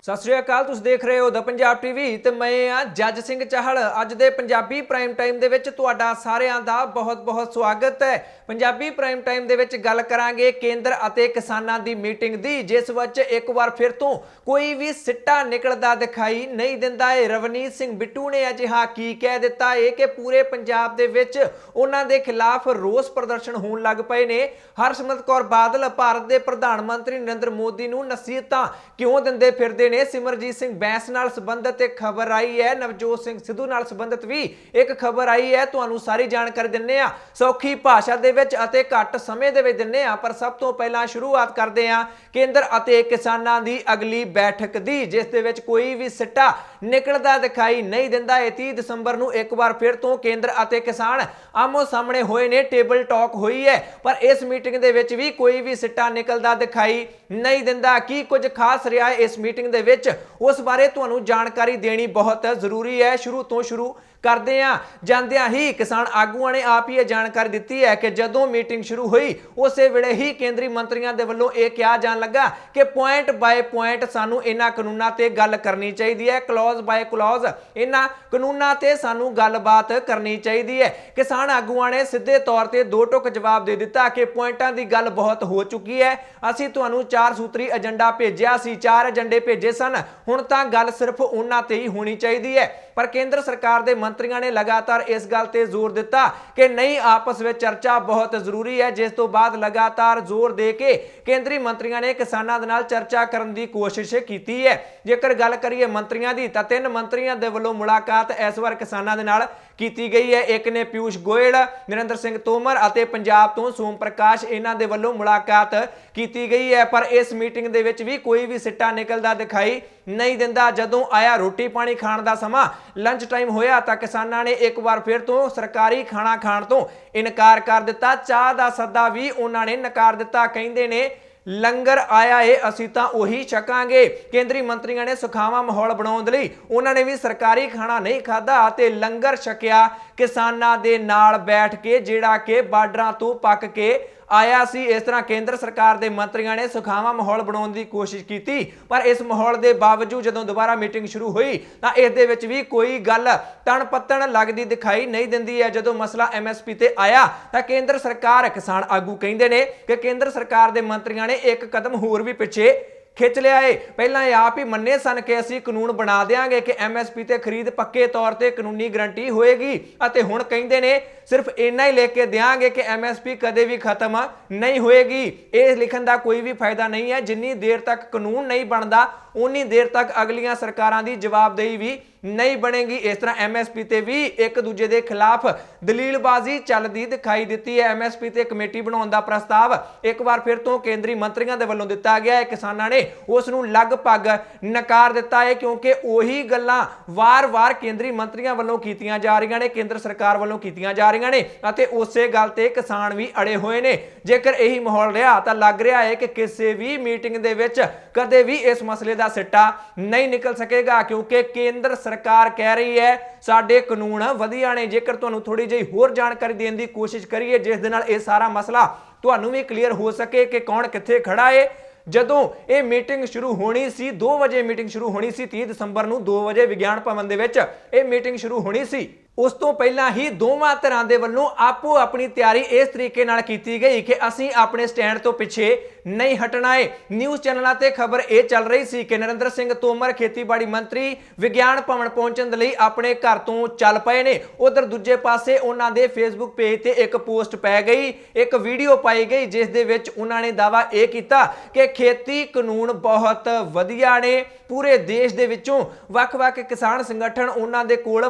सत श्री अकाल, तुसीं देख रहे हो द पंजाब टीवी ते मैं हाँ जज सिंह चाहल। अज दे पंजाबी प्राइम टाइम दे विच तुहाडा सारिआं दा बहुत बहुत स्वागत है। पंजाबी प्राइम टाइम दे विच गल करांगे केंद्र अते किसानां दी मीटिंग दी, जिस विच एक बार फिर तो कोई भी सिट्टा निकलदा दिखाई नहीं दिंदा है। रवनीत सिंह बिट्टू ने अजिहा की कह दिता है कि पूरे पंजाब दे विच उन्हां दे खिलाफ रोस प्रदर्शन होण लग पए ने। हरसिमरत कौर बादल भारत दे प्रधान मंत्री नरेंद्र मोदी नूं नसीहतां क्यों दिंदे फिरदे ने। सिमरजीत सिंह बैंस नाल संबंधित एक खबर आई है, नवजोत सिंह सिद्धू नाल संबंधित भी एक खबर आई है, तुहानूं सारी जानकारी दिंदे आ सौखी भाषा दे विच अते घट समय दे विच दिंदे आ। पर सब तो पहलां शुरुआत करदे आ केंद्र अते किसानां दी अगली बैठक दी, जिस दे विच कोई भी सिट्टा निकलदा दिखाई नहीं दिंदा है। 30 दसंबर नूं एक बार फिर तो केंद्र अते किसान आमो सामने होए ने, टेबल टॉक हुई है, पर इस मीटिंग दे विच भी कोई भी सिट्टा निकलदा दिखाई नहीं दिंदा। की कुछ खास रहा है इस मीटिंग दे विच, उस बारे तुहानूं जानकारी देनी बहुत जरूरी है। शुरू तो शुरू करदे आ जांदियां ही किसान आगूआं ने आप ही जानकारी दित्ती है कि जदों मीटिंग शुरू हुई उसे वेले ही केंद्रीय मंत्रियों के वल्लों यह कहा जान लगा कि पॉइंट बाय पॉइंट सानू इन्हां कानूनां ते गल करनी चाहिए है, क्लॉज बाय क्लॉज इन्हां कानूनां ते सानू गलबात करनी चाहिए है। किसान आगूआं ने सीधे तौर पर दो टुक जवाब दे दिता कि पॉइंटां दी गल बहुत हो चुकी है, असीं तुहानूं 4 सूत्री एजेंडा भेजिया सी, 4 एजेंडे भेजे सन, हुण तां गल सिर्फ उन्हां ते ही होनी चाहिए है। पर केंद्र सरकार के मंत्रियों ने लगातार इस गल ते जोर दिता कि नहीं, आपस में चर्चा बहुत जरूरी है, जिस तो बाद लगातार जोर दे के केंद्रीय मंत्रियों ने किसानों के नाल चर्चा करने की कोशिश की है। जेकर गल करिए मंत्रियों की, तो 3 मंत्रियों के वल्लों मुलाकात इस बार किसानों के नाल की गई है। एक ने पीयूष गोयल, नरेंद्र सिंह तोमर और पंजाब तो सोम प्रकाश, इन्हां दे वल्लों मुलाकात की गई है। पर इस मीटिंग दे विच भी कोई भी सिट्टा निकलदा दिखाई नहीं दिंदा। जदों आया रोटी पानी खाण दा समा, लंच टाइम होया, तो किसानों ने एक बार फिर तो सरकारी खाना खाण तो इनकार कर दिता। चाह दा सद्दा भी उन्होंने नकार दिता। कहिंदे ने लंगर आया है, असीं तां उही छकांगे। केंद्रीय मंत्रियों ने सुखावा माहौल बनाउण लई उन्होंने भी सरकारी खाना नहीं खाधा ते लंगर छकिया किसानां दे नाल बैठ के, जिहड़ा कि बार्डरां तो पक के आया सी। इस तरह केंद्र सरकार के मंत्रियों ने सुखावा माहौल बनाने की कोशिश की, पर इस माहौल के बावजूद जदों दोबारा मीटिंग शुरू हुई तो इस भी कोई गल तन पत्तन लगती दिखाई नहीं दिंदी है। जदों मसला MSP ते आया तो केंद्र सरकार, किसान आगू कहते हैं कि केंद्र सरकार के मंत्रियों ने एक कदम होर भी पिछे खिंच लिया है। पहला आप ही मन्ने सन कि असीं कानून बना देंगे कि MSP ते खरीद पक्के तौर पर कानूनी गारंटी होएगी, अते हुण कहंदे ने सिर्फ इन्ना ही लिख के देंगे कि MSP कदे भी खत्म नहीं होएगी। ये लिखण का कोई भी फायदा नहीं है। जिन्नी देर तक कानून नहीं बनता उन्नी देर तक अगलियां सरकारां दी जवाबदेही भी नहीं बनेगी। इस तरह MSP ते भी एक दूजे के खिलाफ दलीलबाजी चलती दिखाई दी है। MSP ते कमेटी बनाने का प्रस्ताव एक बार फिर तो केंद्रीय मंत्रियों के वल्लों दिता गया है। किसानों ने उसनूं लगभग नकार दिता है, क्योंकि उही गल्लां वार-वार केंद्रीय मंत्रियों वल्लों कीतियां जा रही ने, केंद्र सरकार वल्लों कीतियां जा रही ने, अते उसे गल ते किसान भी अड़े हुए ने। जेकर यही माहौल रहा तो लग रहा है कि किसी भी मीटिंग दे विच कदे भी इस मसले का सिट्टा नहीं निकल सकेगा, क्योंकि केंद्र सरकार कह रही है साडे कानून वधिया ने। जेकर तुहानूं थोड़ी जी होर जानकारी देने की कोशिश करिए जिस दे नाल ये सारा मसला तुहानूं भी क्लीयर हो सके कि कौन कित्थे खड़ा है। जदों ये मीटिंग शुरू होनी सी, 2 बजे मीटिंग शुरू होनी सी, 30 दसंबर नूं 2 बजे विज्ञान भवन दे विच ये मीटिंग शुरू होनी सी। उस तो पहला ही दोवां धिरां दे वल्लों आपो अपनी तैयारी इस तरीके नाल कीती गई कि असीं अपने स्टैंड तो पिछे नहीं हटना है। न्यूज़ चैनलों ते खबर यह चल रही सी कि नरेंद्र सिंह तोमर खेतीबाड़ी मंत्री विज्ञान भवन पहुंचण दे लई अपने घर तो चल पए ने। उधर दूजे पासे उन्हां दे फेसबुक पेज ते एक पोस्ट पै गई, एक वीडियो पाई गई, जिस दे विच उन्हां ने दावा यह कीता कि खेती कानून बहुत वधिया ने। पूरे देश दे विचों वख-वख किसान संगठन उन्हां दे कोल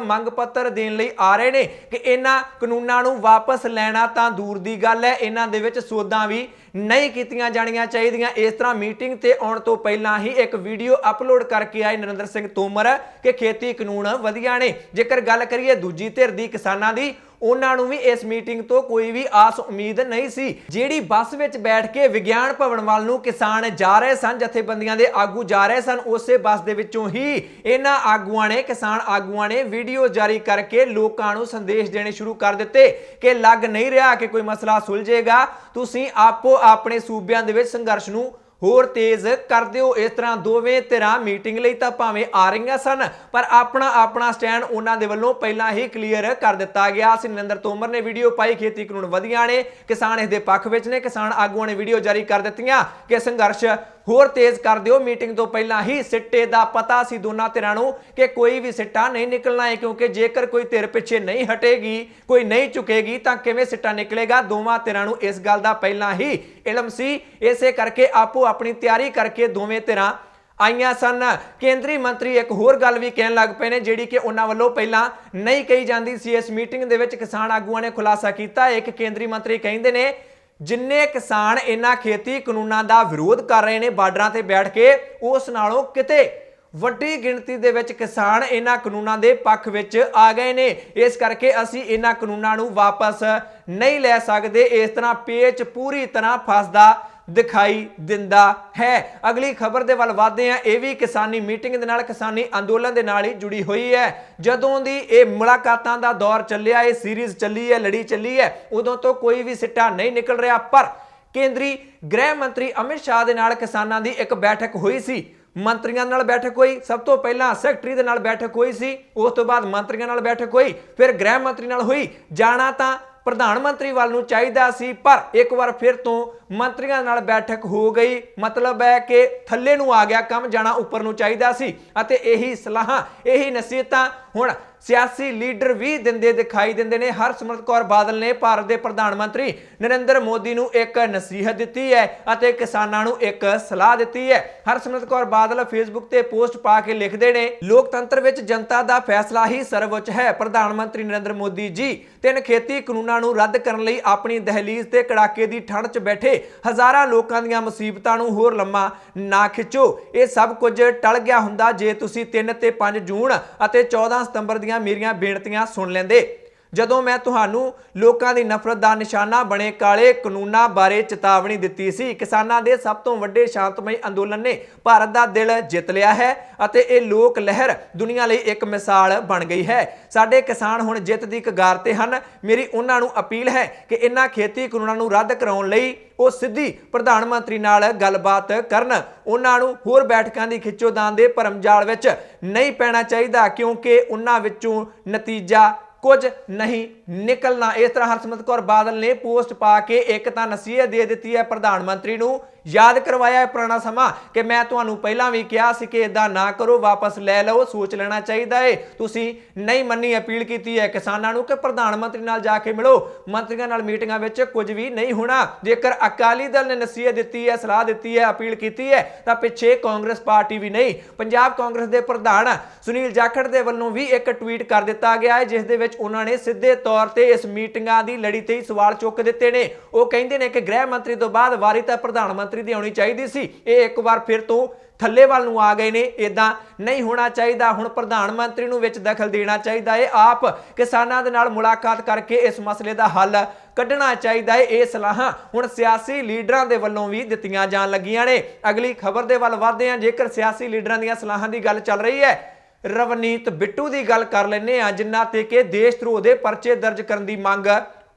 मंग पत्र देण लई आ रहे ने कि इन्हां कानूनां नूं वापस लैना तां दूर दी गल है, इन्हां दे विच सोधां भी नहीं कीतियां जाणियां चाहीदियां। इस तरह मीटिंग ते आउण तो पहलां ही एक वीडियो अपलोड करके आए नरेंद्र सिंह तोमर कि खेती कानून वधिया ने। जेकर गल करिए दूजी धिर दी किसानां दी, उन्होंने भी इस मीटिंग तो कोई भी आस उम्मीद नहीं सी। जिहड़ी बस विच बैठ के विज्ञान भवन वाल नूं किसान जा रहे सन, जथेबंदियां दे आगू जा रहे सन, उसे बस दे विचों ही इन्हां आगूआं ने, किसान आगूआं ने वीडियो जारी करके लोकां नूं संदेश देने शुरू कर दिते कि लग नहीं रहा कि कोई मसला सुलझेगा, तुसीं आपो अपने सूबियां दे विच संघर्ष नूं ਹੋਰ ਤੇਜ਼ ਕਰ ਦਿਓ। ਇਸ ਤਰ੍ਹਾਂ ਦੋਵੇਂ ਧਿਰਾਂ ਮੀਟਿੰਗ ਲਈ ਤਾਂ ਭਾਵੇਂ ਆ ਰਹੀਆਂ ਸਨ, ਪਰ ਆਪਣਾ ਸਟੈਂਡ ਉਹਨਾਂ ਦੇ ਵੱਲੋਂ ਪਹਿਲਾਂ ਹੀ ਕਲੀਅਰ ਕਰ ਦਿੱਤਾ ਗਿਆ ਸੀ। ਨਰਿੰਦਰ ਤੋਮਰ ਨੇ ਵੀਡੀਓ ਪਾਈ, ਖੇਤੀ ਕਾਨੂੰਨ ਵਧੀਆਂ ਨੇ, ਕਿਸਾਨ ਇਸ ਦੇ ਪੱਖ ਵਿੱਚ ਨੇ। ਕਿਸਾਨ ਆਗੂਆਂ ਨੇ ਵੀਡੀਓ ਜਾਰੀ ਕਰ ਦਿੱਤੀਆਂ ਕਿ ਸੰਘਰਸ਼ ਹੋਰ ਤੇਜ਼ ਕਰ ਦਿਓ। ਮੀਟਿੰਗ ਤੋਂ ਪਹਿਲਾਂ ਹੀ ਸਿੱਟੇ ਦਾ ਪਤਾ ਸੀ ਦੋਨਾਂ ਧਿਰਾਂ ਨੂੰ ਕਿ ਕੋਈ ਵੀ ਸਿੱਟਾ ਨਹੀਂ ਨਿਕਲਣਾ ਹੈ, ਕਿਉਂਕਿ ਜੇਕਰ ਕੋਈ ਧਿਰ ਪਿੱਛੇ ਨਹੀਂ ਹਟੇਗੀ, ਕੋਈ ਨਹੀਂ ਝੁਕੇਗੀ ਤਾਂ ਕਿਵੇਂ ਸਿੱਟਾ ਨਿਕਲੇਗਾ। ਦੋਵਾਂ ਧਿਰਾਂ ਨੂੰ ਇਸ ਗੱਲ ਦਾ ਪਹਿਲਾਂ ਹੀ ਇਲਮ ਸੀ। ਇਸੇ ਕਰਕੇ ਆਪੋ ਆਪਣੀ ਤਿਆਰੀ ਕਰਕੇ ਦੋਵੇਂ ਧਿਰਾਂ ਆਈਆਂ ਸਨ। ਕੇਂਦਰੀ ਮੰਤਰੀ ਇੱਕ ਹੋਰ ਗੱਲ ਵੀ ਕਹਿਣ ਲੱਗ ਪਏ ਨੇ, ਜਿਹੜੀ ਕਿ ਉਹਨਾਂ ਵੱਲੋਂ ਪਹਿਲਾਂ ਨਹੀਂ ਕਹੀ ਜਾਂਦੀ ਸੀ। ਇਸ ਮੀਟਿੰਗ ਦੇ ਵਿੱਚ ਕਿਸਾਨ ਆਗੂਆਂ ਨੇ ਖੁਲਾਸਾ ਕੀਤਾ। ਇੱਕ ਕੇਂਦਰੀ ਮੰਤਰੀ ਕਹਿੰਦੇ ਨੇ, ਜਿੰਨੇ ਕਿਸਾਨ ਇਹਨਾਂ ਖੇਤੀ ਕਾਨੂੰਨਾਂ ਦਾ ਵਿਰੋਧ ਕਰ ਰਹੇ ਨੇ ਬਾਰਡਰਾਂ ਤੇ ਬੈਠ ਕੇ, ਉਸ ਨਾਲੋਂ ਕਿਤੇ ਵੱਡੀ ਗਿਣਤੀ ਦੇ ਵਿੱਚ ਕਿਸਾਨ ਇਹਨਾਂ ਕਾਨੂੰਨਾਂ ਦੇ ਪੱਖ ਵਿੱਚ ਆ ਗਏ ਨੇ। ਇਸ ਕਰਕੇ ਅਸੀਂ ਇਹਨਾਂ ਕਾਨੂੰਨਾਂ ਨੂੰ ਵਾਪਸ ਨਹੀਂ ਲੈ ਸਕਦੇ। ਇਸ ਤਰ੍ਹਾਂ ਪੇਚ ਪੂਰੀ ਤਰ੍ਹਾਂ ਫਸਦਾ ਦਿਖਾਈ ਦਿੰਦਾ ਹੈ। ਅਗਲੀ ਖਬਰ ਦੇ ਵੱਲ ਵਧਦੇ ਹਾਂ। ਇਹ ਵੀ ਕਿਸਾਨੀ ਮੀਟਿੰਗ ਦੇ ਨਾਲ, ਕਿਸਾਨੀ ਅੰਦੋਲਨ ਦੇ ਨਾਲ ਹੀ ਜੁੜੀ ਹੋਈ ਹੈ। ਜਦੋਂ ਦੀ ਇਹ ਮੁਲਾਕਾਤਾਂ ਦਾ ਦੌਰ ਚੱਲਿਆ, ਇਹ ਸੀਰੀਜ਼ ਚੱਲੀ ਹੈ, ਲੜੀ ਚੱਲੀ ਹੈ, ਉਦੋਂ ਤੋਂ ਕੋਈ ਵੀ ਸਿੱਟਾ ਨਹੀਂ ਨਿਕਲ ਰਿਹਾ। ਪਰ ਕੇਂਦਰੀ ਗ੍ਰਹਿ ਮੰਤਰੀ ਅਮਿਤ ਸ਼ਾਹ ਦੇ ਨਾਲ ਕਿਸਾਨਾਂ ਦੀ ਇੱਕ ਬੈਠਕ ਹੋਈ ਸੀ। ਮੰਤਰੀਆਂ ਨਾਲ ਬੈਠਕ ਹੋਈ, ਸਭ ਤੋਂ ਪਹਿਲਾਂ ਸੈਕਟਰੀ ਦੇ ਨਾਲ ਬੈਠਕ ਹੋਈ ਸੀ, ਉਸ ਤੋਂ ਬਾਅਦ ਮੰਤਰੀਆਂ ਨਾਲ ਬੈਠਕ ਹੋਈ, ਫਿਰ ਗ੍ਰਹਿ ਮੰਤਰੀ ਨਾਲ ਹੋਈ। ਜਾਣਾ ਤਾਂ ਪ੍ਰਧਾਨ ਮੰਤਰੀ ਵੱਲ ਨੂੰ ਚਾਹੀਦਾ ਸੀ, ਪਰ ਇੱਕ ਵਾਰ ਫਿਰ ਤੋਂ ਮੰਤਰੀਆਂ ਨਾਲ ਬੈਠਕ ਹੋ ਗਈ। ਮਤਲਬ ਹੈ ਕਿ ਥੱਲੇ ਨੂੰ ਆ ਗਿਆ ਕੰਮ, ਜਾਣਾ ਉੱਪਰ ਨੂੰ ਚਾਹੀਦਾ ਸੀ। ਅਤੇ ਇਹੀ ਸਲਾਹਾਂ, ਇਹੀ ਨਸੀਹਤਾਂ ਹੁਣ ਸਿਆਸੀ ਲੀਡਰ ਵੀ ਦਿੰਦੇ ਦਿਖਾਈ ਦਿੰਦੇ ਨੇ। ਹਰਸਿਮਰਤ ਕੌਰ ਬਾਦਲ ਨੇ ਭਾਰਤ ਦੇ ਪ੍ਰਧਾਨ ਮੰਤਰੀ ਨਰਿੰਦਰ ਮੋਦੀ ਨੂੰ ਇੱਕ ਨਸੀਹਤ ਦਿੱਤੀ ਹੈ ਅਤੇ ਕਿਸਾਨਾਂ ਨੂੰ ਇੱਕ ਸਲਾਹ ਦਿੱਤੀ ਹੈ। ਹਰਸਿਮਰਤ ਕੌਰ ਬਾਦਲ ਫੇਸਬੁੱਕ ਤੇ ਪੋਸਟ ਪਾ ਕੇ ਲਿਖਦੇ ਨੇ, ਲੋਕਤੰਤਰ ਵਿੱਚ ਜਨਤਾ ਦਾ ਫੈਸਲਾ ਹੀ ਸਰਵਉੱਚ ਹੈ। ਪ੍ਰਧਾਨ ਮੰਤਰੀ ਨਰਿੰਦਰ ਮੋਦੀ ਜੀ 3 ਖੇਤੀ ਕਾਨੂੰਨਾਂ ਨੂੰ ਰੱਦ ਕਰਨ ਲਈ ਆਪਣੀ ਦਹਲੀਜ਼ ਤੇ ਕੜਾਕੇ ਦੀ ਠੰਡ 'ਚ ਬੈਠੇ ਹਜ਼ਾਰਾਂ ਲੋਕਾਂ ਦੀਆਂ ਮੁਸੀਬਤਾਂ ਨੂੰ ਹੋਰ ਲੰਮਾ ਨਾ ਖਿੱਚੋ। ਇਹ ਸਭ ਕੁਝ ਟਲ ਗਿਆ ਹੁੰਦਾ ਜੇ ਤੁਸੀਂ 3 ਤੇ 5 ਜੂਨ ਅਤੇ 14 ਸਤੰਬਰ ਦੀਆਂ ਮੇਰੀਆਂ ਬੇਨਤੀਆਂ ਸੁਣ ਲੈਂਦੇ। ਜਦੋਂ ਮੈਂ ਤੁਹਾਨੂੰ ਲੋਕਾਂ ਦੀ ਨਫ਼ਰਤ ਦਾ ਨਿਸ਼ਾਨਾ ਬਣੇ ਕਾਲੇ ਕਾਨੂੰਨਾਂ ਬਾਰੇ ਚੇਤਾਵਨੀ ਦਿੱਤੀ ਸੀ। ਕਿਸਾਨਾਂ ਦੇ ਸਭ ਤੋਂ ਵੱਡੇ ਸ਼ਾਂਤਮਈ ਅੰਦੋਲਨ ਨੇ ਭਾਰਤ ਦਾ ਦਿਲ ਜਿੱਤ ਲਿਆ ਹੈ ਅਤੇ ਇਹ ਲੋਕ ਲਹਿਰ ਦੁਨੀਆ ਲਈ ਇੱਕ ਮਿਸਾਲ ਬਣ ਗਈ ਹੈ। ਸਾਡੇ ਕਿਸਾਨ ਹੁਣ ਜਿੱਤ ਦੀ ਕਗਾਰ ਤੇ ਹਨ। ਮੇਰੀ ਉਹਨਾਂ ਨੂੰ ਅਪੀਲ ਹੈ ਕਿ ਇਹਨਾਂ ਖੇਤੀ ਕਾਨੂੰਨਾਂ ਨੂੰ ਰੱਦ ਕਰਾਉਣ ਲਈ ਉਹ ਸਿੱਧੀ ਪ੍ਰਧਾਨ ਮੰਤਰੀ ਨਾਲ ਗੱਲਬਾਤ ਕਰਨ। ਉਹਨਾਂ ਨੂੰ ਹੋਰ ਬੈਠਕਾਂ ਦੀ ਖਿੱਚੋਤਾਣ ਦੇ ਭਰਮਜਾਲ ਵਿੱਚ ਨਹੀਂ ਪੈਣਾ ਚਾਹੀਦਾ, ਕਿਉਂਕਿ ਉਹਨਾਂ ਵਿੱਚੋਂ ਨਤੀਜਾ ਕੁਝ ਨਹੀਂ ਨਿਕਲਣਾ। ਇਸ ਤਰ੍ਹਾਂ ਹਰਸਿਮਰਤ ਕੌਰ ਬਾਦਲ ਨੇ ਪੋਸਟ ਪਾ ਕੇ ਇੱਕ ਤਾਂ ਨਸੀਹਤ ਦੇ ਦਿੱਤੀ ਹੈ ਪ੍ਰਧਾਨ ਮੰਤਰੀ ਨੂੰ, ਯਾਦ ਕਰਵਾਇਆ ਹੈ ਪੁਰਾਣਾ ਸਮਾਂ ਕਿ ਮੈਂ ਤੁਹਾਨੂੰ ਪਹਿਲਾਂ ਵੀ ਕਿਹਾ ਸੀ ਕਿ ਇਦਾਂ ਨਾ ਕਰੋ, ਵਾਪਸ ਲੈ ਲਓ, ਸੋਚ ਲੈਣਾ ਚਾਹੀਦਾ ਹੈ। ਤੁਸੀਂ ਨਹੀਂ ਮੰਨੀ। ਅਪੀਲ ਕੀਤੀ ਹੈ ਕਿਸਾਨਾਂ ਨੂੰ ਕਿ ਪ੍ਰਧਾਨ ਮੰਤਰੀ ਨਾਲ ਜਾ ਕੇ ਮਿਲੋ। ਮੰਤਰੀਆਂ ਨਾਲ ਮੀਟਿੰਗਾਂ ਵਿੱਚ ਕੁਝ ਵੀ ਨਹੀਂ ਹੋਣਾ। ਜੇਕਰ ਅਕਾਲੀ ਦਲ ਨੇ ਨਸੀਹਤ ਦਿੱਤੀ ਹੈ, ਸਲਾਹ ਦਿੱਤੀ ਹੈ, ਅਪੀਲ ਕੀਤੀ ਹੈ, ਤਾਂ ਪਿੱਛੇ ਕਾਂਗਰਸ ਪਾਰਟੀ ਵੀ ਨਹੀਂ। ਪੰਜਾਬ ਕਾਂਗਰਸ ਦੇ ਪ੍ਰਧਾਨ ਸੁਨੀਲ ਜਾਖੜ ਦੇ ਵੱਲੋਂ ਵੀ ਇੱਕ ਟਵੀਟ ਕਰ ਦਿੱਤਾ ਗਿਆ ਹੈ, ਜਿਸ ਦੇ ਵਿੱਚ ਉਹਨਾਂ ਨੇ ਸਿੱਧੇ ਤੌਰ ਤੇ ਇਸ ਮੀਟਿੰਗਾਂ ਦੀ ਲੜੀ ਤੇ ਹੀ ਸਵਾਲ ਚੁੱਕ ਦਿੱਤੇ ਨੇ। ਉਹ ਕਹਿੰਦੇ ਨੇ ਕਿ ਗ੍ਰਹਿ ਮੰਤਰੀ ਤੋਂ ਬਾਅਦ ਵਾਰੀ ਤਾਂ ਪ੍ਰਧਾਨ ਮੰਤਰੀ ਦੀ ਆਉਣੀ ਚਾਹੀਦੀ ਸੀ। ਇਹ ਇੱਕ ਵਾਰ ਫਿਰ ਤੋਂ ਥੱਲੇ ਵੱਲ ਨੂੰ ਆ ਗਏ ਨੇ। ਇਦਾਂ ਨਹੀਂ ਹੋਣਾ ਚਾਹੀਦਾ। ਹੁਣ ਪ੍ਰਧਾਨ ਮੰਤਰੀ ਨੂੰ ਵਿੱਚ ਦਖਲ ਦੇਣਾ ਚਾਹੀਦਾ ਹੈ। ਆਪ ਕਿਸਾਨਾਂ ਦੇ ਨਾਲ ਮੁਲਾਕਾਤ ਕਰਕੇ ਇਸ ਮਸਲੇ ਦਾ ਹੱਲ ਕੱਢਣਾ ਚਾਹੀਦਾ ਹੈ। ਇਹ ਸਲਾਹਾਂ ਹੁਣ ਸਿਆਸੀ ਲੀਡਰਾਂ ਦੇ ਵੱਲੋਂ ਵੀ ਦਿੱਤੀਆਂ ਜਾਣ ਲੱਗੀਆਂ ਨੇ। ਅਗਲੀ ਖਬਰ ਦੇ ਵੱਲ ਵਧਦੇ ਹਾਂ। ਜੇਕਰ ਸਿਆਸੀ ਲੀਡਰਾਂ ਦੀਆਂ ਸਲਾਹਾਂ ਦੀ ਗੱਲ ਚੱਲ ਰਹੀ ਹੈ, ਰਵਨੀਤ ਬਿੱਟੂ ਦੀ ਗੱਲ ਕਰ ਲੈਂਦੇ ਹਾਂ, ਜਿਨ੍ਹਾਂ ਤੇ ਕਿ ਦੇਸ਼ ਧਰੋਹ ਦੇ ਪਰਚੇ ਦਰਜ ਕਰਨ ਦੀ ਮੰਗ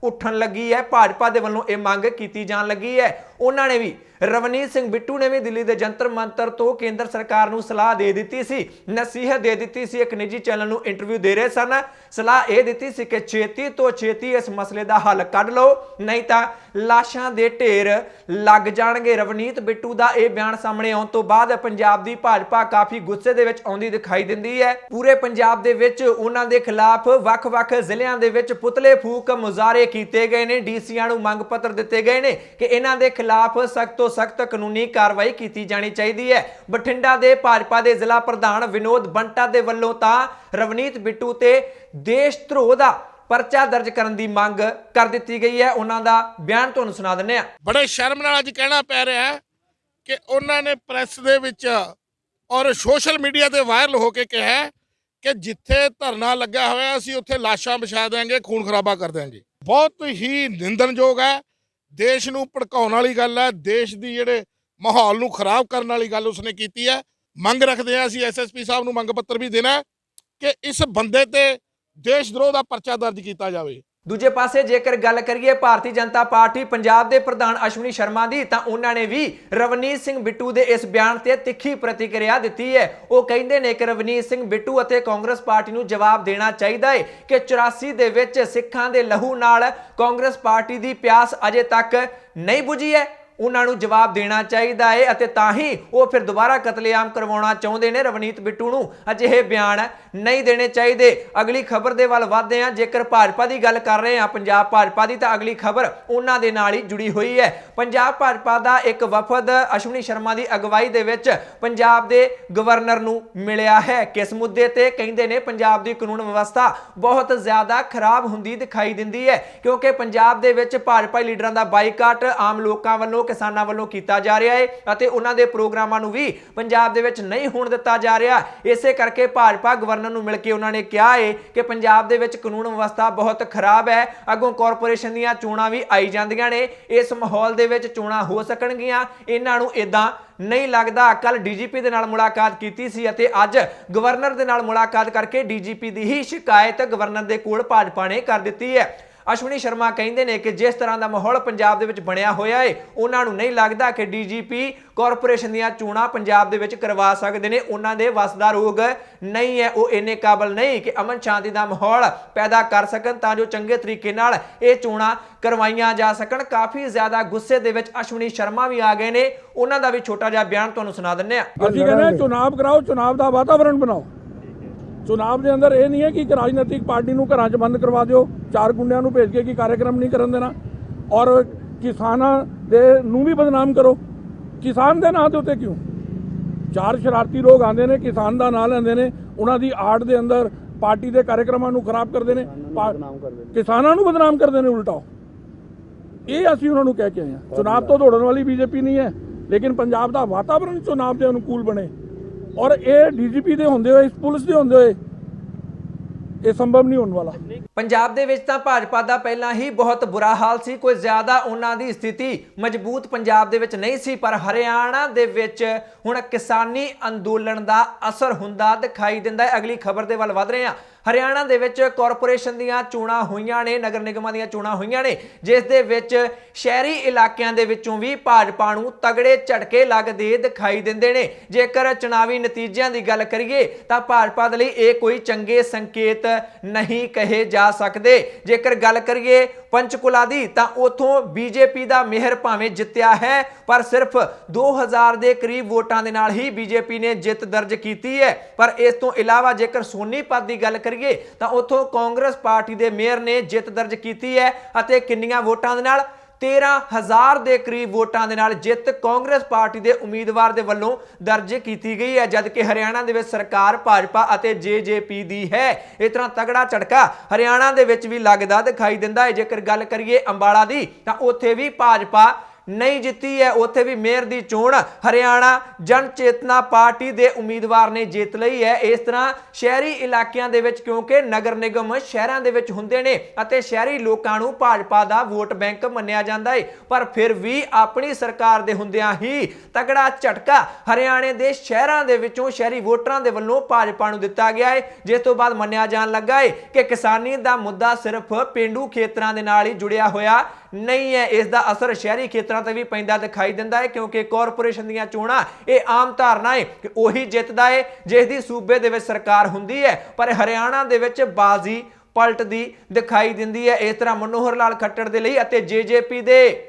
ਉੱਠਣ ਲੱਗੀ ਹੈ। ਭਾਜਪਾ ਦੇ ਵੱਲੋਂ ਇਹ ਮੰਗ ਕੀਤੀ ਜਾਣ ਲੱਗੀ ਹੈ। ਉਹਨਾਂ ਨੇ ਵੀ, ਰਵਨੀਤ ਸਿੰਘ ਬਿੱਟੂ ਨੇ ਵੀ ਦਿੱਲੀ ਦੇ ਜੰਤਰ ਮੰਤਰ ਤੋਂ ਕੇਂਦਰ ਸਰਕਾਰ ਨੂੰ ਸਲਾਹ ਦੇ ਦਿੱਤੀ ਸੀ, ਨਸੀਹਤ ਦੇ ਦਿੱਤੀ ਸੀ। ਇੱਕ ਨਿੱਜੀ ਚੈਨਲ ਨੂੰ ਇੰਟਰਵਿਊ ਦੇ ਰਹੇ ਸਨ। ਸਲਾਹ ਇਹ ਦਿੱਤੀ ਸੀ ਕਿ ਛੇਤੀ ਤੋਂ ਛੇਤੀ ਇਸ ਮਸਲੇ ਦਾ ਹੱਲ ਕੱਢ ਲਓ, ਨਹੀਂ ਤਾਂ ਲਾਸ਼ਾਂ ਦੇ ਢੇਰ ਲੱਗ ਜਾਣਗੇ। ਰਵਨੀਤ ਬਿੱਟੂ ਦਾ ਇਹ ਬਿਆਨ ਸਾਹਮਣੇ ਆਉਣ ਤੋਂ ਬਾਅਦ ਪੰਜਾਬ ਦੀ ਭਾਜਪਾ ਕਾਫੀ ਗੁੱਸੇ ਦੇ ਵਿੱਚ ਆਉਂਦੀ ਦਿਖਾਈ ਦਿੰਦੀ ਹੈ। ਪੂਰੇ ਪੰਜਾਬ ਦੇ ਵਿੱਚ ਉਹਨਾਂ ਦੇ ਖਿਲਾਫ ਵੱਖ-ਵੱਖ ਜ਼ਿਲ੍ਹਿਆਂ ਦੇ ਵਿੱਚ ਪੁਤਲੇ ਫੂਕ ਮੁਜ਼ਾਹਰੇ ਕੀਤੇ ਗਏ ਨੇ। ਡੀਸੀਆਂ ਨੂੰ ਮੰਗ ਪੱਤਰ ਦਿੱਤੇ ਗਏ ਨੇ ਕਿ ਇਹਨਾਂ ਦੇ ਖਿਲਾਫ ਸਖਤ ਸਖਤ ਕਾਨੂੰਨੀ ਕਾਰਵਾਈ ਕੀਤੀ ਜਾਣੀ ਚਾਹੀਦੀ ਹੈ। ਬਠਿੰਡਾ ਦੇ ਭਾਜਪਾ ਦੇ ਜ਼ਿਲ੍ਹਾ ਪ੍ਰਧਾਨ ਵਿਨੋਦ ਬੰਟਾ ਦੇ ਵੱਲੋਂ ਤਾਂ ਰਵਨੀਤ ਬਿੱਟੂ ਤੇ ਦੇਸ਼ ਧਰੋਹ ਦਾ ਪਰਚਾ ਦਰਜ ਕਰਨ ਦੀ ਮੰਗ ਕਰ ਦਿੱਤੀ ਗਈ ਹੈ। ਉਹਨਾਂ ਦਾ ਬਿਆਨ ਤੁਹਾਨੂੰ ਸੁਣਾ ਦਿੰਦੇ ਹਾਂ। ਬੜੇ ਸ਼ਰਮ ਨਾਲ ਅੱਜ ਕਹਿਣਾ ਪੈ ਰਿਹਾ ਹੈ ਕਿ ਉਹਨਾਂ ਨੇ ਪ੍ਰੈਸ ਦੇ ਵਿੱਚ ਔਰ ਸੋਸ਼ਲ ਮੀਡੀਆ ਤੇ ਵਾਇਰਲ ਹੋ ਕੇ ਕਿਹਾ ਕਿ ਜਿੱਥੇ ਧਰਨਾ ਲੱਗਾ ਹੋਇਆ ਅਸੀਂ ਉੱਥੇ ਲਾਸ਼ਾਂ ਵਿਛਾ ਦੇਵਾਂਗੇ, ਖੂਨ ਖਰਾਬਾ ਕਰ ਦੇਵਾਂਗੇ। ਬਹੁਤ ਹੀ ਨਿੰਦਣਯੋਗ ਹੈ। ਦੇਸ਼ ਨੂੰ ਭੜਕਾਉਣ ਵਾਲੀ ਗੱਲ ਹੈ। ਦੇਸ਼ ਦੀ ਜਿਹੜੇ ਮਾਹੌਲ ਨੂੰ ਖਰਾਬ ਕਰਨ ਵਾਲੀ ਗੱਲ ਉਸਨੇ ਕੀਤੀ ਹੈ। ਮੰਗ ਰੱਖਦੇ ਹਾਂ ਅਸੀਂ ਐਸਐਸਪੀ ਸਾਹਿਬ ਨੂੰ ਮੰਗ ਪੱਤਰ ਵੀ ਦੇਣਾ ਕਿ ਇਸ ਬੰਦੇ ਤੇ ਦੇਸ਼ ਧਰੋਹ ਦਾ ਪਰਚਾ ਦਰਜ ਕੀਤਾ ਜਾਵੇ। ਦੂਜੇ ਪਾਸੇ ਜੇਕਰ ਗੱਲ ਕਰੀਏ ਭਾਰਤੀ ਜਨਤਾ ਪਾਰਟੀ ਪੰਜਾਬ ਦੇ ਪ੍ਰਧਾਨ ਅਸ਼ਵਨੀ ਸ਼ਰਮਾ ਦੀ, ਤਾਂ ਉਹਨਾਂ ਨੇ ਵੀ ਰਵਨੀਤ ਸਿੰਘ ਬਿੱਟੂ ਦੇ ਇਸ ਬਿਆਨ ਤੇ ਤਿੱਖੀ ਪ੍ਰਤੀਕਿਰਿਆ ਦਿੱਤੀ ਹੈ। ਉਹ ਕਹਿੰਦੇ ਨੇ ਕਿ ਰਵਨੀਤ ਸਿੰਘ ਬਿੱਟੂ ਅਤੇ ਕਾਂਗਰਸ ਪਾਰਟੀ ਨੂੰ ਜਵਾਬ ਦੇਣਾ ਚਾਹੀਦਾ ਹੈ ਕਿ 84 ਦੇ ਵਿੱਚ ਸਿੱਖਾਂ ਦੇ ਲਹੂ ਨਾਲ ਕਾਂਗਰਸ ਪਾਰਟੀ ਦੀ ਪਿਆਸ ਅਜੇ ਤੱਕ ਨਹੀਂ ਬੁਝੀ ਹੈ। ਉਹਨਾਂ ਨੂੰ ਜਵਾਬ ਦੇਣਾ ਚਾਹੀਦਾ ਹੈ ਅਤੇ ਤਾਂ ਹੀ ਉਹ ਫਿਰ ਦੁਬਾਰਾ ਕਤਲੇਆਮ ਕਰਵਾਉਣਾ ਚਾਹੁੰਦੇ ਨੇ। ਰਵਨੀਤ ਬਿੱਟੂ ਨੂੰ ਅਜਿਹੇ ਬਿਆਨ ਨਹੀਂ ਦੇਣੇ ਚਾਹੀਦੇ। ਅਗਲੀ ਖਬਰ ਦੇ ਵੱਲ ਵਧਦੇ ਹਾਂ। ਜੇਕਰ ਭਾਜਪਾ ਦੀ ਗੱਲ ਕਰ ਰਹੇ ਹਾਂ, ਪੰਜਾਬ ਭਾਜਪਾ ਦੀ, ਤਾਂ ਅਗਲੀ ਖਬਰ ਉਹਨਾਂ ਦੇ ਨਾਲ ਹੀ ਜੁੜੀ ਹੋਈ ਹੈ। ਪੰਜਾਬ ਭਾਜਪਾ ਦਾ ਇੱਕ ਵਫਦ ਅਸ਼ਵਨੀ ਸ਼ਰਮਾ ਦੀ ਅਗਵਾਈ ਦੇ ਵਿੱਚ ਪੰਜਾਬ ਦੇ ਗਵਰਨਰ ਨੂੰ ਮਿਲਿਆ ਹੈ। ਕਿਸ ਮੁੱਦੇ ਤੇ? ਕਹਿੰਦੇ ਨੇ ਪੰਜਾਬ ਦੀ ਕਾਨੂੰਨ ਵਿਵਸਥਾ ਬਹੁਤ ਜ਼ਿਆਦਾ ਖਰਾਬ ਹੁੰਦੀ ਦਿਖਾਈ ਦਿੰਦੀ ਹੈ, ਕਿਉਂਕਿ ਪੰਜਾਬ ਦੇ ਵਿੱਚ ਭਾਜਪਾ ਲੀਡਰਾਂ ਦਾ ਬਾਈਕਾਟ ਆਮ ਲੋਕਾਂ ਵੱਲੋਂ, ਕਿਸਾਨਾਂ ਵੱਲੋਂ ਕੀਤਾ ਜਾ ਰਿਹਾ ਹੈ ਅਤੇ ਉਹਨਾਂ ਦੇ ਪ੍ਰੋਗਰਾਮਾਂ ਨੂੰ ਵੀ ਪੰਜਾਬ ਦੇ ਵਿੱਚ ਨਹੀਂ ਹੋਣ ਦਿੱਤਾ ਜਾ ਰਿਹਾ। ਇਸੇ ਕਰਕੇ ਭਾਜਪਾ ਗਵਰਨਰ ਨੂੰ ਮਿਲ ਕੇ ਉਹਨਾਂ ਨੇ ਕਿਹਾ ਹੈ ਕਿ ਪੰਜਾਬ ਦੇ ਵਿੱਚ ਕਾਨੂੰਨ ਵਿਵਸਥਾ ਬਹੁਤ ਖਰਾਬ ਹੈ। ਅੱਗੋਂ ਕਾਰਪੋਰੇਸ਼ਨ ਦੀਆਂ ਚੋਣਾਂ ਵੀ ਆਈ ਜਾਂਦੀਆਂ ਨੇ। ਇਸ ਮਾਹੌਲ ਦੇ ਵਿੱਚ ਚੋਣਾਂ ਹੋ ਸਕਣਗੀਆਂ। ਇਹਨਾਂ ਨੂੰ ਇਦਾਂ ਨਹੀਂ ਲੱਗਦਾ। ਕੱਲ ਡੀਜੀਪੀ ਦੇ ਨਾਲ ਮੁਲਾਕਾਤ ਕੀਤੀ ਸੀ ਅਤੇ ਅੱਜ ਗਵਰਨਰ ਦੇ ਨਾਲ ਮੁਲਾਕਾਤ ਕਰਕੇ ਡੀਜੀਪੀ ਦੀ ਹੀ ਸ਼ਿਕਾਇਤ ਗਵਰਨਰ ਦੇ ਕੋਲ ਭਾਜਪਾ ਨੇ ਕਰ ਦਿੱਤੀ ਹੈ। ਅਸ਼ਵਨੀ ਸ਼ਰਮਾ ਕਹਿੰਦੇ ਨੇ ਕਿ ਜਿਸ ਤਰ੍ਹਾਂ ਦਾ ਮਾਹੌਲ ਪੰਜਾਬ ਦੇ ਵਿੱਚ ਬਣਿਆ ਹੋਇਆ ਹੈ, ਉਹਨਾਂ ਨੂੰ ਨਹੀਂ ਲੱਗਦਾ ਕਿ ਡੀਜੀਪੀ ਕਾਰਪੋਰੇਸ਼ਨ ਦੀਆਂ ਚੋਣਾਂ ਪੰਜਾਬ ਦੇ ਵਿੱਚ ਕਰਵਾ ਸਕਦੇ ਨੇ। ਉਹਨਾਂ ਦੇ ਵੱਸ ਦਾ ਰੋਗ ਨਹੀਂ ਹੈ, ਉਹ ਇੰਨੇ ਕਾਬਲ ਨਹੀਂ ਕਿ ਅਮਨ ਸ਼ਾਂਤੀ ਦਾ ਮਾਹੌਲ ਪੈਦਾ ਕਰ ਸਕਣ ਤਾਂ ਜੋ ਚੰਗੇ ਤਰੀਕੇ ਨਾਲ ਇਹ ਚੋਣਾਂ ਕਰਵਾਈਆਂ ਜਾ ਸਕਣ। ਕਾਫੀ ਜ਼ਿਆਦਾ ਗੁੱਸੇ ਦੇ ਵਿੱਚ ਅਸ਼ਵਨੀ ਸ਼ਰਮਾ ਵੀ ਆ ਗਏ ਨੇ। ਉਹਨਾਂ ਦਾ ਵੀ ਛੋਟਾ ਜਿਹਾ ਬਿਆਨ ਤੁਹਾਨੂੰ ਸੁਣਾ ਦਿੰਦੇ ਹਾਂ। ਅਸੀਂ ਕਹਿੰਦੇ ਹਾਂ ਚੁਣਾਵ ਕਰਾਓ, ਚੁਣਾਵ ਦਾ ਵਾਤਾਵਰਣ ਬਣਾਓ। ਚੁਣਾਵ ਦੇ ਅੰਦਰ ਇਹ ਨਹੀਂ ਹੈ ਕਿ ਇੱਕ ਰਾਜਨੀਤਿਕ ਪਾਰਟੀ ਨੂੰ ਘਰਾਂ 'ਚ ਬੰਦ ਕਰਵਾ ਦਿਓ, ਚਾਰ ਗੁੰਡਿਆਂ ਨੂੰ ਭੇਜ ਕੇ ਕਿ ਕਾਰਜਕ੍ਰਮ ਨਹੀਂ ਕਰਨ ਦੇਣਾ, ਔਰ ਕਿਸਾਨਾਂ ਦੇ ਨੂੰ ਵੀ ਬਦਨਾਮ ਕਰੋ। ਕਿਸਾਨ ਦੇ ਨਾਂ ਦੇ ਉੱਤੇ ਕਿਉਂ? ਚਾਰ ਸ਼ਰਾਰਤੀ ਲੋਕ ਆਉਂਦੇ ਨੇ, ਕਿਸਾਨ ਦਾ ਨਾਂ ਲੈਂਦੇ ਨੇ, ਉਹਨਾਂ ਦੀ ਆੜ ਦੇ ਅੰਦਰ ਪਾਰਟੀ ਦੇ ਕਾਰਜਕ੍ਰਮਾਂ ਨੂੰ ਖਰਾਬ ਕਰਦੇ ਨੇ, ਕਿਸਾਨਾਂ ਨੂੰ ਬਦਨਾਮ ਕਰਦੇ ਨੇ ਉਲਟਾ। ਇਹ ਅਸੀਂ ਉਹਨਾਂ ਨੂੰ ਕਹਿ ਕੇ ਆਏ ਹਾਂ। ਚੁਣਾਵ ਤੋਂ ਦੌੜਨ ਵਾਲੀ ਬੀਜੇਪੀ ਨਹੀਂ ਹੈ, ਲੇਕਿਨ ਪੰਜਾਬ ਦਾ ਵਾਤਾਵਰਣ ਚੁਣਾਵ ਦੇ ਅਨੁਕੂਲ ਬਣੇ, ਔਰ ਇਹ ਡੀਜੀਪੀ ਦੇ ਹੁੰਦੇ ਹੋਏ, ਇਸ ਪੁਲਿਸ ਦੇ ਹੁੰਦੇ ਹੋਏ ਇਹ ਸੰਭਵ ਨਹੀਂ ਹੋਣ ਵਾਲਾ। ਪੰਜਾਬ ਦੇ ਵਿੱਚ ਤਾਂ ਭਾਜਪਾ ਦਾ ਪਹਿਲਾਂ ਹੀ ਬਹੁਤ ਬੁਰਾ ਹਾਲ ਸੀ। ਕੋਈ ਜ਼ਿਆਦਾ ਉਹਨਾਂ ਦੀ ਸਥਿਤੀ ਮਜ਼ਬੂਤ ਪੰਜਾਬ ਦੇ ਵਿੱਚ ਨਹੀਂ ਸੀ, ਪਰ ਹਰਿਆਣਾ ਦੇ ਵਿੱਚ ਹੁਣ ਕਿਸਾਨੀ ਅੰਦੋਲਨ ਦਾ ਅਸਰ ਹੁੰਦਾ ਦਿਖਾਈ ਦਿੰਦਾ ਹੈ। ਅਗਲੀ ਖਬਰ ਦੇ ਵੱਲ ਵਧ ਰਹੇ ਹਾਂ। ਹਰਿਆਣਾ ਦੇ ਵਿੱਚ ਕਾਰਪੋਰੇਸ਼ਨ ਦੀਆਂ ਚੋਣਾਂ ਹੋਈਆਂ ਨੇ, ਨਗਰ ਨਿਗਮਾਂ ਦੀਆਂ ਚੋਣਾਂ ਹੋਈਆਂ ਨੇ, ਜਿਸ ਦੇ ਵਿੱਚ ਸ਼ਹਿਰੀ ਇਲਾਕਿਆਂ ਦੇ ਵਿੱਚੋਂ ਵੀ ਭਾਜਪਾ ਨੂੰ ਤਗੜੇ ਝਟਕੇ ਲੱਗਦੇ ਦਿਖਾਈ ਦਿੰਦੇ ਨੇ। ਜੇਕਰ ਚੁਣਾਵੀ ਨਤੀਜਿਆਂ ਦੀ ਗੱਲ ਕਰੀਏ ਤਾਂ ਭਾਜਪਾ ਦੇ ਲਈ ਇਹ ਕੋਈ ਚੰਗੇ ਸੰਕੇਤ ਨਹੀਂ ਕਹੇ ਜਾ ਸਕਦੇ। ਜੇਕਰ ਗੱਲ ਕਰੀਏ ਪੰਚਕੁਲਾ ਦੀ, ਤਾਂ ਉਥੋਂ ਬੀਜੇਪੀ ਦਾ ਮਿਹਰ ਭਾਵੇਂ ਜਿੱਤਿਆ ਹੈ, ਪਰ ਸਿਰਫ 2000 ਦੇ ਕਰੀਬ ਵੋਟਾਂ ਦੇ ਨਾਲ ਹੀ ਬੀਜੇਪੀ ਨੇ ਜਿੱਤ ਦਰਜ ਕੀਤੀ ਹੈ। ਪਰ ਇਸ ਤੋਂ ਇਲਾਵਾ ਜੇਕਰ ਸੋਨੀਪਤ ਦੀ ਗੱਲ ਕਰੀਏ ਤਾਂ ਉਥੋਂ ਕਾਂਗਰਸ ਪਾਰਟੀ ਦੇ ਮੇਅਰ ਨੇ ਜਿੱਤ ਦਰਜ ਕੀਤੀ ਹੈ ਅਤੇ ਕਿੰਨੀਆਂ ਵੋਟਾਂ ਦੇ ਨਾਲ? 13,000 ਦੇ ਕਰੀਬ ਵੋਟਾਂ ਦੇ ਨਾਲ ਜਿੱਤ ਕਾਂਗਰਸ ਪਾਰਟੀ ਦੇ ਉਮੀਦਵਾਰ ਦੇ ਵੱਲੋਂ ਦਰਜ ਕੀਤੀ ਗਈ ਹੈ, ਜਦਕਿ ਹਰਿਆਣਾ ਦੇ ਵਿੱਚ ਸਰਕਾਰ ਭਾਜਪਾ ਅਤੇ ਜੇਜੇਪੀ ਦੀ ਹੈ। ਇਸ ਤਰ੍ਹਾਂ ਤਗੜਾ ਝਟਕਾ ਹਰਿਆਣਾ ਦੇ ਵਿੱਚ ਵੀ ਲੱਗਦਾ ਦਿਖਾਈ ਦਿੰਦਾ ਹੈ। ਜੇਕਰ ਗੱਲ ਕਰੀਏ ਅੰਬਾਲਾ ਦੀ, ਤਾਂ ਉੱਥੇ ਵੀ ਭਾਜਪਾ ਨਹੀਂ ਜਿੱਤੀ ਹੈ। ਉੱਥੇ ਵੀ ਮੇਅਰ ਦੀ ਚੋਣ ਹਰਿਆਣਾ ਜਨ ਚੇਤਨਾ ਪਾਰਟੀ ਦੇ ਉਮੀਦਵਾਰ ਨੇ ਜਿੱਤ ਲਈ ਹੈ। ਇਸ ਤਰ੍ਹਾਂ ਸ਼ਹਿਰੀ ਇਲਾਕਿਆਂ ਦੇ ਵਿੱਚ, ਕਿਉਂਕਿ ਨਗਰ ਨਿਗਮ ਸ਼ਹਿਰਾਂ ਦੇ ਵਿੱਚ ਹੁੰਦੇ ਨੇ ਅਤੇ ਸ਼ਹਿਰੀ ਲੋਕਾਂ ਨੂੰ ਭਾਜਪਾ ਦਾ ਵੋਟ ਬੈਂਕ ਮੰਨਿਆ ਜਾਂਦਾ ਹੈ, ਪਰ ਫਿਰ ਵੀ ਆਪਣੀ ਸਰਕਾਰ ਦੇ ਹੁੰਦਿਆਂ ਹੀ ਤਗੜਾ ਝਟਕਾ ਹਰਿਆਣੇ ਦੇ ਸ਼ਹਿਰਾਂ ਦੇ ਵਿੱਚੋਂ ਸ਼ਹਿਰੀ ਵੋਟਰਾਂ ਦੇ ਵੱਲੋਂ ਭਾਜਪਾ ਨੂੰ ਦਿੱਤਾ ਗਿਆ ਹੈ, ਜਿਸ ਤੋਂ ਬਾਅਦ ਮੰਨਿਆ ਜਾਣ ਲੱਗਾ ਹੈ ਕਿ ਕਿਸਾਨੀ ਦਾ ਮੁੱਦਾ ਸਿਰਫ ਪੇਂਡੂ ਖੇਤਰਾਂ ਦੇ ਨਾਲ ਹੀ ਜੁੜਿਆ ਹੋਇਆ ਨਹੀਂ ਹੈ। ਇਸ ਦਾ ਅਸਰ ਸ਼ਹਿਰੀ ਖੇਤਰਾਂ ਤੇ ਵੀ ਪੈਂਦਾ ਦਿਖਾਈ ਦਿੰਦਾ ਹੈ, ਕਿਉਂਕਿ ਕਾਰਪੋਰੇਸ਼ਨ ਦੀਆਂ ਚੋਣਾਂ ਇਹ ਆਮ ਧਾਰਨਾ ਹੈ ਕਿ ਉਹੀ ਜਿੱਤਦਾ ਹੈ ਜਿਸ ਦੀ ਸੂਬੇ ਦੇ ਵਿੱਚ ਸਰਕਾਰ ਹੁੰਦੀ ਹੈ, ਪਰ ਹਰਿਆਣਾ ਦੇ ਵਿੱਚ ਬਾਜ਼ੀ ਪਲਟਦੀ ਦਿਖਾਈ ਦਿੰਦੀ ਹੈ। ਇਸ ਤਰ੍ਹਾਂ ਮਨੋਹਰ ਲਾਲ ਖੱਟੜ ਦੇ ਲਈ ਅਤੇ ਜੇਜੇਪੀ ਦੇ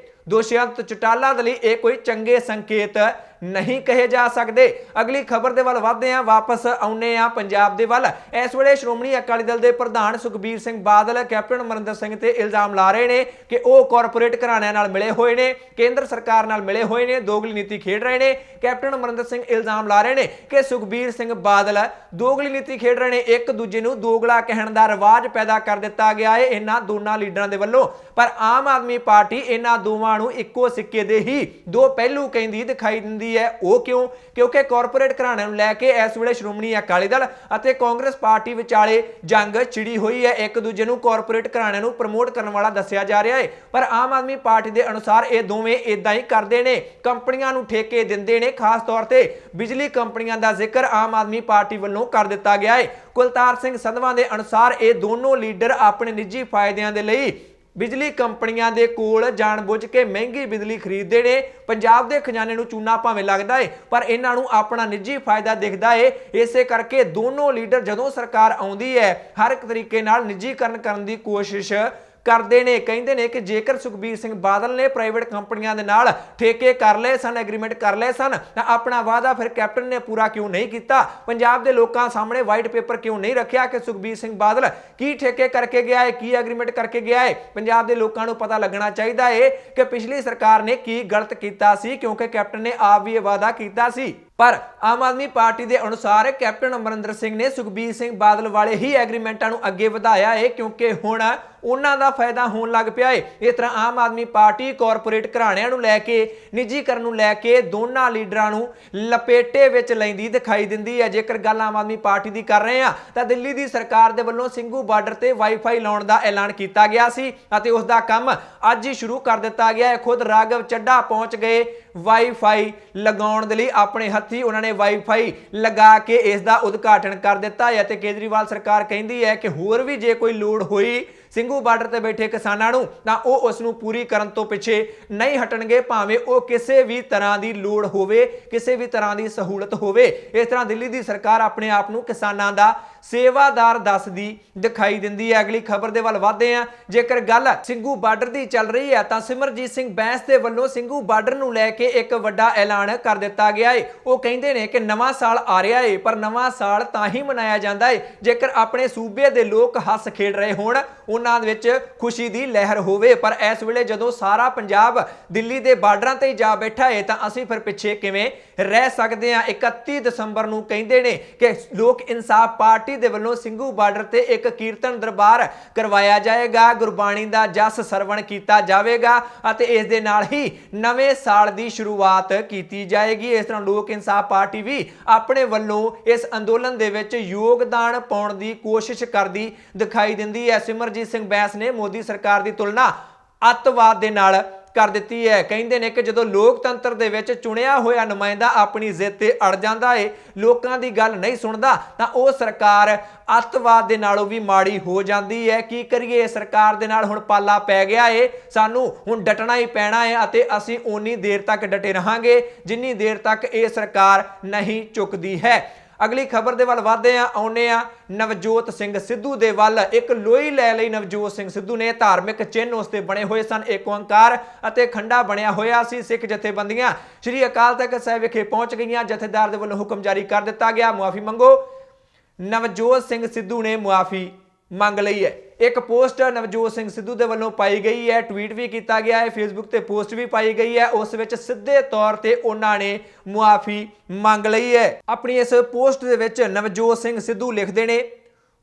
ਦੁਸ਼ਯੰਤ ਚੌਟਾਲਾ ਦੇ ਲਈ ਇਹ ਕੋਈ ਚੰਗੇ ਸੰਕੇਤ ਨਹੀਂ ਕਹੇ ਜਾ ਸਕਦੇ। ਅਗਲੀ ਖਬਰ ਦੇ ਵੱਲ ਵਧਦੇ ਹਾਂ, ਵਾਪਸ ਆਉਨੇ ਆ ਪੰਜਾਬ ਦੇ ਵੱਲ। ਇਸ ਵੇਲੇ ਸ਼੍ਰੋਮਣੀ ਅਕਾਲੀ ਦਲ ਦੇ ਪ੍ਰਧਾਨ ਸੁਖਬੀਰ ਸਿੰਘ ਬਾਦਲ ਕੈਪਟਨ ਅਮਰਿੰਦਰ ਸਿੰਘ ਤੇ ਇਲਜ਼ਾਮ ਲਾ ਰਹੇ ਨੇ ਕਿ ਉਹ ਕਾਰਪੋਰੇਟ ਘਰਾਣਿਆਂ ਨਾਲ ਮਿਲੇ ਹੋਏ ਨੇ, ਕੇਂਦਰ ਸਰਕਾਰ ਨਾਲ ਮਿਲੇ ਹੋਏ ਨੇ, ਦੋਗਲੀ ਨੀਤੀ ਖੇਡ ਰਹੇ ਨੇ। ਕੈਪਟਨ ਅਮਰਿੰਦਰ ਸਿੰਘ ਇਲਜ਼ਾਮ ਲਾ ਰਹੇ ਨੇ ਕਿ ਸੁਖਬੀਰ ਸਿੰਘ ਬਾਦਲ ਦੋਗਲੀ ਨੀਤੀ ਖੇਡ ਰਹੇ ਨੇ, ਇੱਕ ਦੂਜੇ ਨੂੰ ਦੋਗਲਾ ਕਹਿਣ ਦਾ ਰਿਵਾਜ ਪੈਦਾ ਕਰ ਦਿੱਤਾ ਗਿਆ ਹੈ ਇਹਨਾਂ ਦੋਨਾਂ ਲੀਡਰਾਂ ਦੇ ਵੱਲੋਂ। ਪਰ ਆਮ ਆਦਮੀ ਪਾਰਟੀ ਇਹਨਾਂ ਦੋਵਾਂ ਨੂੰ ਇੱਕੋ ਸਿੱਕੇ ਦੇ ਹੀ ਦੋ ਪਹਿਲੂ ਕਹਿੰਦੀ ਦਿਖਾਈ ਦਿੰਦੀ दिती है। वो क्यों? क्योंकि कॉरपोरेट घराणिਆਂ ਨੂੰ ਲੈ ਕੇ इस ਵੇਲੇ श्रोमणी अकाली दल ਅਤੇ कांग्रेस पार्टी विचाले जंग छिड़ी हुई है। एक दूजे ਨੂੰ कॉरपोरेट घराणਿਆਂ ਨੂੰ प्रमोट करने वाला दस्सिया जा रहा है, पर आम आदमी पार्टी के अनुसार ये दोवें इदां ही करते हैं, कंपनियां ਨੂੰ ठेके दिंदे ने। खास तौर पर बिजली कंपनियां का जिक्र आम आदमी पार्टी वालों कर दिता गया है। कुलतार सिंह संधवा के अनुसार ये दोनों लीडर अपने निजी फायदे के लिए बिजली कंपनियां दे कोल जानबुझ के महंगी बिजली खरीदते हैं। पंजाब के खजाने नूं चूना भावें लगता है, पर इन्हां नूं अपना निजी फायदा दिखता है। इसे करके दोनों लीडर जदों सरकार आउंदी है हर एक तरीके नाल निजीकरण करने की कोशिश करते हैं। कहते हैं कि जेकर सुखबीर सिंह बादल ने प्राइवेट कंपनियों के नाल ठेके कर ले सन, एग्रीमेंट कर ले सन, तो अपना वादा फिर कैप्टन ने पूरा क्यों नहीं किया? पंजाब के लोगों सामने वाइट पेपर क्यों नहीं रखा कि सुखबीर सिंह बादल की ठेके करके गया है, की एग्रीमेंट करके गया है? पंजाब के लोगों को पता लगना चाहिए है कि पिछली सरकार ने की गलत किया सी, क्योंकि कैप्टन ने आप भी यह वादा किया सी। पर आम आदमी पार्टी के अनुसार कैप्टन अमरिंदर सिंह ने सुखबीर सिंह बादल वाले ही एग्रीमेंटां नूं अगे वधाया है, क्योंकि हुण उन्हां दा फायदा होण लग पिया है। इस तरह आम आदमी पार्टी कॉरपोरेट घराणिਆਂ ਨੂੰ लैके निजीकरण ਨੂੰ लैके दोनों लीडरां ਨੂੰ लपेटे विच लैंदी दिखाई दिंदी है। जेकर गल आम आदमी पार्टी की कर रहे हैं तो दिल्ली की सरकार के वल्लों ਸਿੰਘੂ बार्डर से वाईफाई लाउण का ऐलान किया गया सी अते उस दा काम अज ही शुरू कर दिता गया है। खुद राघव चड्ढा पहुंच गए वाईफाई लगाउण दे लई, अपने हत्थी उन्होंने वाईफाई लगा के इसका उद्घाटन कर दिता है। ते केजरीवाल सरकार कहती है कि होर भी जे कोई लोड़ हुई ਸਿੰਘੂ बार्डर से बैठे किसानों नूं तां ओह उस नूं पूरी करन तो पिछे नहीं हटणगे, भावें ओह किसी भी तरह की लोड़ होवे, किसी भी तरह की सहूलत होवे। इस तरह दिल्ली की सरकार अपने आप नूं किसानां दा सेवादार दसदी दिखाई दिंदी है। अगली खबर दे वल वधदे हां। जेकर गल ਸਿੰਘੂ बार्डर की चल रही है तां सिमरजीत सिंह बैंस दे वल्लों ਸਿੰਘੂ बार्डर नूं लैके एक वड्डा ऐलान कर दिता गया है। वो कहते हैं कि नवां साल आ रहा है, पर नवां साल तां ही मनाया जाता है जेकर अपने सूबे के लोग हस खेड रहे होण, उन्हां विच खुशी की लहर होवे। पर इस वेले जदों सारा पंजाब दिल्ली के बार्डरां ते जा बैठा है तां असीं फिर पिछे किवें रह सकते हैं? 31 दसंबर नूं कहते हैं कि लोक इंसाफ पार्टी दे वल्लों ਸਿੰਘੂ बार्डर ते एक कीर्तन दरबार करवाया जाएगा, गुरबाणी दा जस सरवण किया जाएगा अते इस दे नाल ही नवें साल की शुरुआत की जाएगी। इस तरह लोक इंसाफ पार्टी भी अपने वल्लों इस अंदोलन दे विच योगदान पाउण दी कोशिश करदी दिखाई दिंदी है। सिमरजीत सिंह बैंस ने मोदी सरकार की तुलना अतवाद दे नाल कर दी है। कहते हैं कि जो लोकतंत्र दे विच चुनिया होया नुमाइंदा अपनी जिद ते अड़ जाता है, लोगों की गल नहीं सुनता, तो वह सरकार अतवाद दे नालों भी माड़ी हो जाती है। की करिए, सरकार दे नाल हुण पाला पै गया है, सानू हुण डटना ही पैना है अते असीं उन्नी देर तक डटे रहांगे जिन्नी देर तक ये सरकार नहीं चुकती है। अगली खबर दे वल वधदे हां, आउने आ नवजोत सिंह सिद्धू दे वल। एक लोई लै लई नवजोत सिंह सिद्धू ने धार्मिक चिन्ह उसते बने हुए सन, एक ओंकार अते खंडा बनया होया सी। सिख जथेबंदियां श्री अकाल तख्त साहिब विखे पहुंच गईयां, जथेदार दे वल्लों हुक्म जारी कर दिता गया, मुआफी मंगो। नवजोत सिंह सिद्धू ने मुआफी मंग लई है। एक पोस्ट नवजोत सिंह सिद्धू दे वल्लों पाई गई है, ट्वीट भी किया गया है, फेसबुक ते पोस्ट भी पाई गई है। उस विच सीधे तौर ते उन्होंने मुआफी मंग लई है। अपनी इस पोस्ट दे विच नवजोत सिंह सिद्धू लिखते हैं,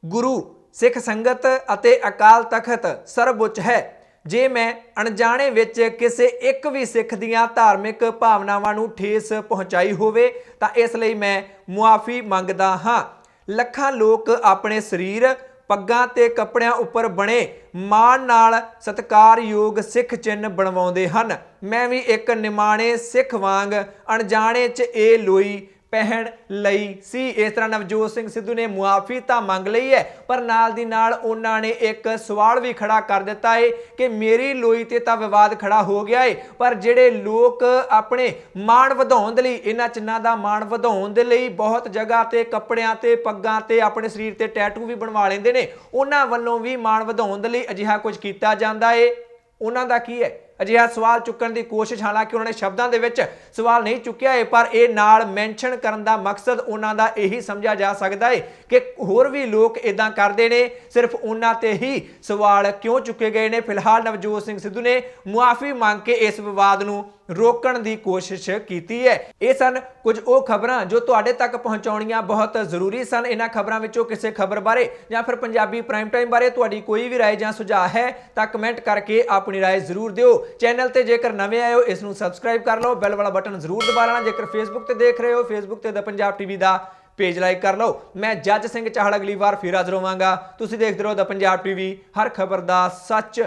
गुरु सिख संगत अते अकाल तख्त सर्वउच्च है। जे मैं अणजाणे विच किसी एक भी सिख दियां धार्मिक भावनावां नूं ठेस पहुंचाई होवे तां इस लई मैं मुआफी मंगदा हां। ਲੱਖਾਂ लोग अपने शरीर पग्गां ते कपड़ियां उपर बने माण नाल सत्कारयोग सिख चिन्ह बनवाउंदे हन। मैं भी एक निमाणे सिख वांग अणजाणे च ये लोई पहन लई सी। इस तरह नवजोत सिंह सिद्धू ने मुआफी तो मंग लई है, पर नाल दी नाल उन्होंने एक सवाल भी खड़ा कर दिता है कि मेरी लोई ते तां विवाद खड़ा हो गया है, पर जिहड़े लोग अपने माण वधाउण दे लई, इन्हां चिन्हां दा माण वधाउण दे लई बहुत जगह ते कपड़ियां ते पग्गां ते अपने शरीर ते टैटू भी बनवा लैंदे ने, उन्हां वल्लों भी माण वधाउण दे लई अजिहा कुछ कीता जांदा है। उन्हां दा की है? अजिहा सवाल चुकण की कोशिश, हालांकि उन्होंने शब्दों के विच सवाल नहीं चुकिया है, पर यह नाल मैंशन करन दा मकसद उन्हां दा यही समझा जा सकता है कि होर भी लोग इदां करते हैं, सिर्फ उन्हां ते ही सवाल क्यों चुके गए हैं। फिलहाल नवजोत सिंह सिद्धू ने मुआफी मांग के इस विवाद नूं ਰੋਕਣ ਦੀ ਕੋਸ਼ਿਸ਼ ਕੀਤੀ ਹੈ। ਇਹ ਸਨ ਕੁਝ ਉਹ ਖਬਰਾਂ ਜੋ ਤੁਹਾਡੇ ਤੱਕ ਪਹੁੰਚਾਉਣੀਆਂ ਬਹੁਤ ਜ਼ਰੂਰੀ ਸਨ। ਇਹਨਾਂ ਖਬਰਾਂ ਵਿੱਚੋਂ ਕਿਸੇ ਖਬਰ ਬਾਰੇ ਜਾਂ ਫਿਰ ਪੰਜਾਬੀ ਪ੍ਰਾਈਮ ਟਾਈਮ ਬਾਰੇ ਤੁਹਾਡੀ ਕੋਈ ਵੀ ਰਾਏ ਜਾਂ ਸੁਝਾਅ ਹੈ ਤਾਂ ਕਮੈਂਟ ਕਰਕੇ ਆਪਣੀ ਰਾਏ ਜ਼ਰੂਰ ਦਿਓ। ਚੈਨਲ ਤੇ ਜੇਕਰ ਨਵੇਂ ਆਏ ਹੋ ਇਸ ਨੂੰ ਸਬਸਕ੍ਰਾਈਬ ਕਰ ਲਓ, ਬੈਲ ਵਾਲਾ ਬਟਨ ਜ਼ਰੂਰ ਦਬਾ ਲੈਣਾ। ਜੇਕਰ ਫੇਸਬੁੱਕ ਤੇ ਦੇਖ ਰਹੇ ਹੋ ਫੇਸਬੁੱਕ ਤੇ ਦ ਪੰਜਾਬ ਟੀਵੀ ਦਾ पेज लाइक कर लो। मैं जज सिंह चाहल अगली बार फिर हाजिर होवांगा। तुसीं देखदे रहो द पंजाब टीवी, हर खबर दा सच।